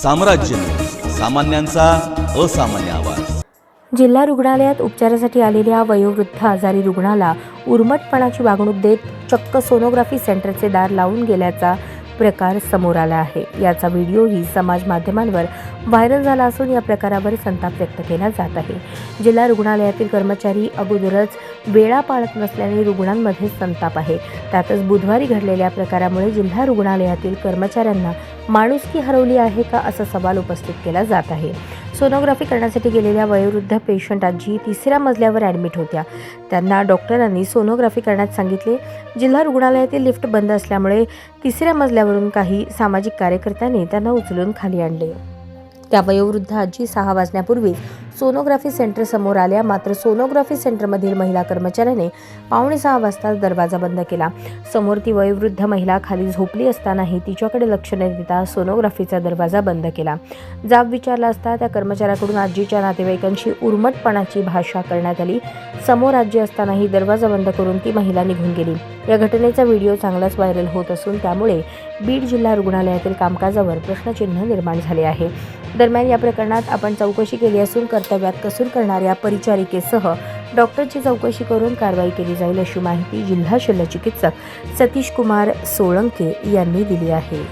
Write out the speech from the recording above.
साम्राज्य, सामान्यांचा असामान्य आवाज। जिल्हा रुग्णालयात उपचारासाठी आलेल्या वयोवृद्ध आजारी रुग्णाला उर्मटपणाची वागणूक देत चक्क सोनोग्राफी सेंटरचे दार लावून गेल्याचा प्रकार समोर आला आहे। याचा व्हिडिओही समाज माध्यमांवर व्हायरल झाला असून या प्रकारावर संताप व्यक्त केला जात आहे। जिल्हा रुग्णालयातील कर्मचारी अगोदरच वेळा पाळत नसल्याने रुग्णांमध्ये संताप आहे। त्यातच बुधवारी घडलेल्या प्रकारामुळे जिल्हा रुग्णालयातील कर्मचाऱ्यांना माणुसकी हरवली आहे का असा सवाल उपस्थित केला जात आहे। सोनोग्राफी करण्यासाठी गेलेल्या वयोवृद्ध पेशंट आजी 3ऱ्या मजल्यावर ॲडमिट होत्या। त्यांना डॉक्टरांनी सोनोग्राफी करण्यास सांगितले। जिल्हा रुग्णालयातील लिफ्ट बंद असल्यामुळे 3ऱ्या मजल्यावरून काही सामाजिक कार्यकर्त्यांनी त्यांना उचलून खाली आणले। त्या वयोवृद्ध आजी 6 वाजण्यापूर्वी सोनोग्राफी सेंटर समोर आल्या, मात्र सोनोग्राफी सेंटरमधील महिला कर्मचाऱ्याने 5:45 वाजता दरवाजा बंद केला। समोर ती वयोवृद्ध महिला खाली झोपली असतानाही तिच्याकडे लक्ष न देता सोनोग्राफीचा दरवाजा बंद केला। जाब विचारला असता त्या कर्मचाऱ्याकडून आजीच्या नातेवाईकांशी उर्मटपणाची भाषा करण्यात आली। समोर आजी असतानाही दरवाजा बंद करून ती महिला निघून गेली। या घटनेचा व्हिडिओ चांगलाच व्हायरल होत असून त्यामुळे बीड जिल्हा रुग्णालयातील कामकाजावर प्रश्नचिन्ह निर्माण झाले आहे। दरम्यान या प्रकरणात आपण चौकशी केली असून कर्तव्यात कसूर करणाऱ्या परिचारिकेसह डॉक्टरची चौकशी करून कारवाई केली जाईल अशी माहिती जिल्हा शल्यचिकित्सक सतीश कुमार सोळंके यांनी दिली आहे।